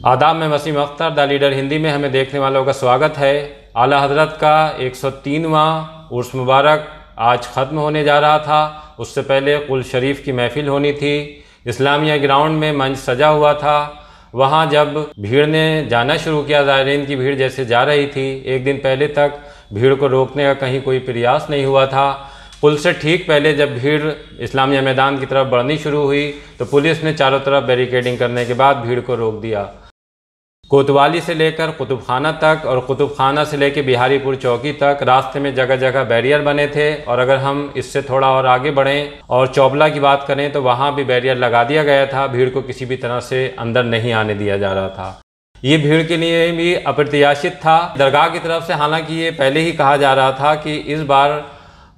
आदाब में Wasim Akhtar the leader Hindi में हमें देखने वालों का स्वागत है। आला हज़रत का 103वां उर्स मुबारक आज ख़त्म होने जा रहा था। उससे पहले कुल शरीफ की महफिल होनी थी। इस्लामिया ग्राउंड में मंच सजा हुआ था। वहाँ जब भीड़ ने जाना शुरू किया, ज़ायरीन की भीड़ जैसे जा रही थी, एक दिन पहले तक भीड़ को रोकने का कहीं कोई प्रयास नहीं हुआ था। पुल से ठीक पहले जब भीड़ इस्लामिया मैदान की तरफ बढ़नी शुरू हुई तो पुलिस ने चारों तरफ बैरिकेडिंग करने के बाद भीड़ को रोक दिया। कोतवाली से लेकर कुतुबखाना तक और कुतुबखाना से लेकर बिहारीपुर चौकी तक रास्ते में जगह जगह बैरियर बने थे। और अगर हम इससे थोड़ा और आगे बढ़ें और चौबला की बात करें तो वहाँ भी बैरियर लगा दिया गया था। भीड़ को किसी भी तरह से अंदर नहीं आने दिया जा रहा था। ये भीड़ के लिए भी अप्रत्याशित था। दरगाह की तरफ से हालांकि ये पहले ही कहा जा रहा था कि इस बार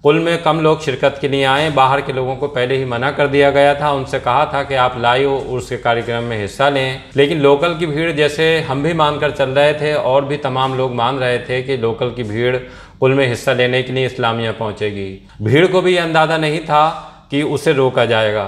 कुल में कम लोग शिरकत के लिए आएँ। बाहर के लोगों को पहले ही मना कर दिया गया था। उनसे कहा था कि आप लाइव उर्स के कार्यक्रम में हिस्सा लें। लेकिन लोकल की भीड़, जैसे हम भी मानकर चल रहे थे और भी तमाम लोग मान रहे थे कि लोकल की भीड़ कुल में हिस्सा लेने के लिए इस्लामिया पहुंचेगी। भीड़ को भी अंदाज़ा नहीं था कि उसे रोका जाएगा,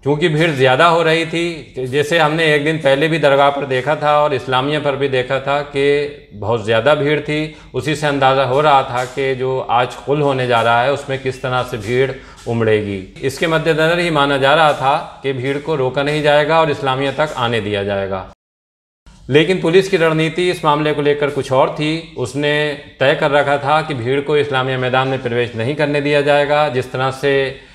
क्योंकि भीड़ ज़्यादा हो रही थी। जैसे हमने एक दिन पहले भी दरगाह पर देखा था और इस्लामिया पर भी देखा था कि बहुत ज़्यादा भीड़ थी। उसी से अंदाज़ा हो रहा था कि जो आज कुल होने जा रहा है उसमें किस तरह से भीड़ उमड़ेगी। इसके मद्देनज़र ही माना जा रहा था कि भीड़ को रोका नहीं जाएगा और इस्लामिया तक आने दिया जाएगा। लेकिन पुलिस की रणनीति इस मामले को लेकर कुछ और थी। उसने तय कर रखा था कि भीड़ को इस्लामिया मैदान में प्रवेश नहीं करने दिया जाएगा। जिस तरह से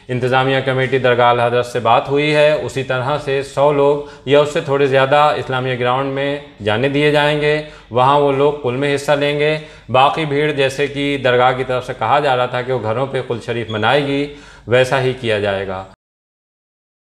इंतज़ामिया कमेटी दरगाह आला हज़रत से बात हुई है, उसी तरह से 100 लोग या उससे थोड़े ज़्यादा इस्लामिया ग्राउंड में जाने दिए जाएंगे। वहाँ वो लोग कुल में हिस्सा लेंगे। बाकी भीड़, जैसे कि दरगाह की तरफ से कहा जा रहा था कि वो घरों पे कुल शरीफ मनाएगी, वैसा ही किया जाएगा।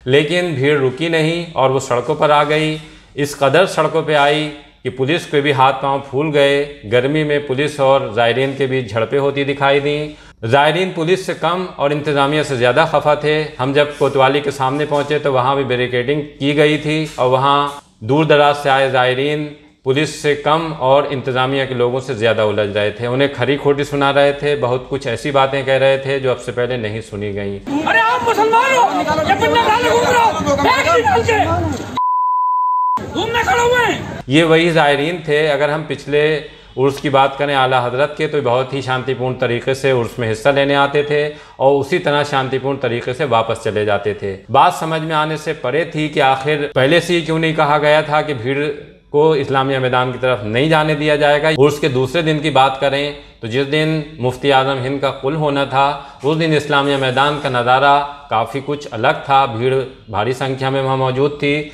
लेकिन भीड़ रुकी नहीं और वो सड़कों पर आ गई। इस कदर सड़कों पे आई कि पुलिस के भी हाथ पांव फूल गए। गर्मी में पुलिस और ज़ायरीन के बीच झड़पें होती दिखाई दी। ज़ायरीन पुलिस से कम और इंतज़ामिया से ज़्यादा खफा थे। हम जब कोतवाली के सामने पहुंचे तो वहां भी बैरिकेडिंग की गई थी और वहां दूर दराज से आए ज़ायरीन पुलिस से कम और इंतज़ामिया के लोगों से ज़्यादा उलझ रहे थे। उन्हें खरी खोटी सुना रहे थे। बहुत कुछ ऐसी बातें कह रहे थे जो अब से पहले नहीं सुनी गई। अरे आप मुसलमान हो, घूमने खड़े हुए। ये वही ज़ायरीन थे। अगर हम पिछले उर्स की बात करें आला हज़रत के, तो बहुत ही शांतिपूर्ण तरीके से उर्स में हिस्सा लेने आते थे और उसी तरह शांतिपूर्ण तरीके से वापस चले जाते थे। बात समझ में आने से परे थी कि आखिर पहले से ही क्यों नहीं कहा गया था कि भीड़ को इस्लामिया मैदान की तरफ नहीं जाने दिया जाएगा। उर्स के दूसरे दिन की बात करें तो जिस दिन मुफ्ती आज़म हिंद का कुल होना था, उस दिन इस्लामिया मैदान का नज़ारा काफ़ी कुछ अलग था। भीड़ भारी संख्या में वहाँ मौजूद थी।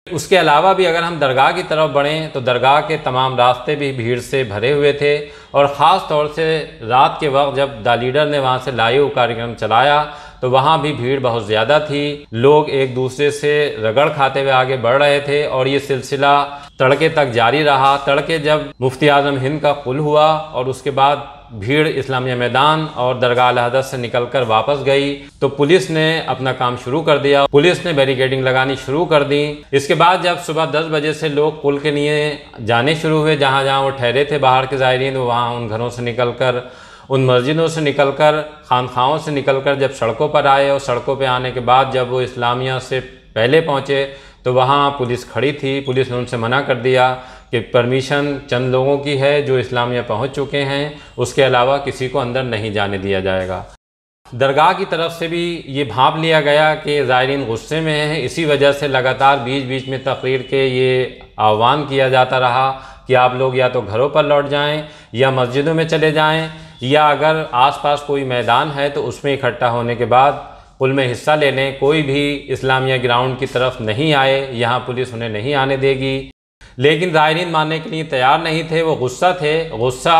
उसके अलावा भी अगर हम दरगाह की तरफ बढ़ें तो दरगाह के तमाम रास्ते भी भीड़ से भरे हुए थे। और ख़ास तौर से रात के वक्त जब द लीडर ने वहाँ से लाइव कार्यक्रम चलाया तो वहाँ भी भीड़ बहुत ज़्यादा थी। लोग एक दूसरे से रगड़ खाते हुए आगे बढ़ रहे थे और ये सिलसिला तड़के तक जारी रहा। तड़के जब मुफ्ती आज़म हिंद का कुल हुआ और उसके बाद भीड़ इस्लामिया मैदान और दरगाह आला हज़रत से निकलकर वापस गई तो पुलिस ने अपना काम शुरू कर दिया। पुलिस ने बैरिकेडिंग लगानी शुरू कर दी। इसके बाद जब सुबह 10 बजे से लोग कुल के लिए जाने शुरू हुए, जहाँ जहाँ वो ठहरे थे बाहर के ज़ायरीन, वहाँ उन घरों से निकलकर, उन मस्जिदों से निकलकर, खानखाहों से निकलकर जब सड़कों पर आए और सड़कों पर आने के बाद जब वो इस्लामिया से पहले पहुँचे तो वहाँ पुलिस खड़ी थी। पुलिस ने उनसे मना कर दिया कि परमिशन चंद लोगों की है जो इस्लामिया पहुंच चुके हैं, उसके अलावा किसी को अंदर नहीं जाने दिया जाएगा। दरगाह की तरफ से भी ये भांप लिया गया कि ज़ायरीन गुस्से में हैं। इसी वजह से लगातार बीच बीच में तकरीर के ये आह्वान किया जाता रहा कि आप लोग या तो घरों पर लौट जाएं या मस्जिदों में चले जाएं, या अगर आसपास कोई मैदान है तो उसमें इकट्ठा होने के बाद कुल में हिस्सा ले लें। कोई भी इस्लामिया ग्राउंड की तरफ नहीं आए, यहाँ पुलिस उन्हें नहीं आने देगी। लेकिन ज़ायरीन मानने के लिए तैयार नहीं थे। वो गुस्सा थे। गुस्सा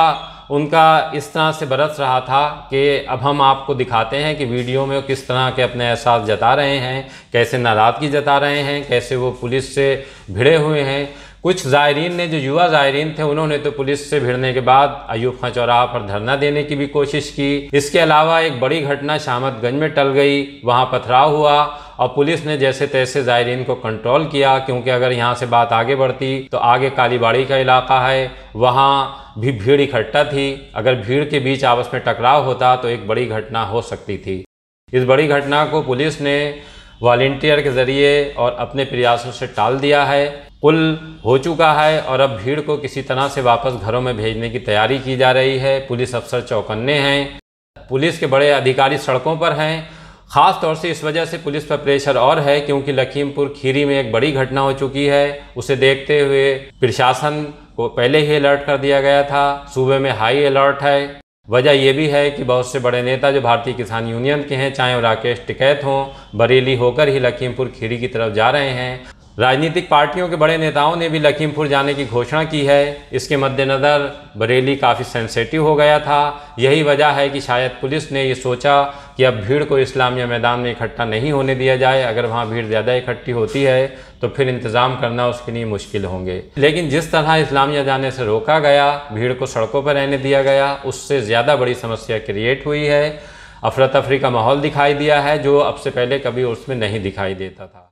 उनका इस तरह से बरस रहा था कि अब हम आपको दिखाते हैं कि वीडियो में वो किस तरह के अपने एहसास जता रहे हैं, कैसे नाराज़गी जता रहे हैं, कैसे वो पुलिस से भिड़े हुए हैं। कुछ ज़ायरीन ने, जो युवा ज़ायरीन थे, उन्होंने तो पुलिस से भिड़ने के बाद अयूब खां चौराहा पर धरना देने की भी कोशिश की। इसके अलावा एक बड़ी घटना शामतगंज में टल गई। वहाँ पथराव हुआ और पुलिस ने जैसे तैसे ज़ायरीन को कंट्रोल किया, क्योंकि अगर यहाँ से बात आगे बढ़ती तो आगे कालीबाड़ी का इलाका है, वहाँ भी भीड़ इकट्ठा थी। अगर भीड़ के बीच आपस में टकराव होता तो एक बड़ी घटना हो सकती थी। इस बड़ी घटना को पुलिस ने वॉलंटियर के ज़रिए और अपने प्रयासों से टाल दिया है। पुल हो चुका है और अब भीड़ को किसी तरह से वापस घरों में भेजने की तैयारी की जा रही है। पुलिस अफसर चौकन्ने हैं, पुलिस के बड़े अधिकारी सड़कों पर हैं। ख़ास तौर से इस वजह से पुलिस पर प्रेशर और है क्योंकि लखीमपुर खीरी में एक बड़ी घटना हो चुकी है। उसे देखते हुए प्रशासन को पहले ही अलर्ट कर दिया गया था। सूबे में हाई अलर्ट है। वजह यह भी है कि बहुत से बड़े नेता जो भारतीय किसान यूनियन के हैं, चाहे वो राकेश टिकैत हों, बरेली होकर ही लखीमपुर खीरी की तरफ जा रहे हैं। राजनीतिक पार्टियों के बड़े नेताओं ने भी लखीमपुर जाने की घोषणा की है। इसके मद्देनज़र बरेली काफ़ी सेंसिटिव हो गया था। यही वजह है कि शायद पुलिस ने ये सोचा कि अब भीड़ को इस्लामिया मैदान में इकट्ठा नहीं होने दिया जाए। अगर वहाँ भीड़ ज़्यादा इकट्ठी होती है तो फिर इंतज़ाम करना उसके लिए मुश्किल होंगे। लेकिन जिस तरह इस्लामिया जाने से रोका गया, भीड़ को सड़कों पर रहने दिया गया, उससे ज़्यादा बड़ी समस्या क्रिएट हुई है। अफरा तफरी का माहौल दिखाई दिया है जो अब से पहले कभी उसमें नहीं दिखाई देता था।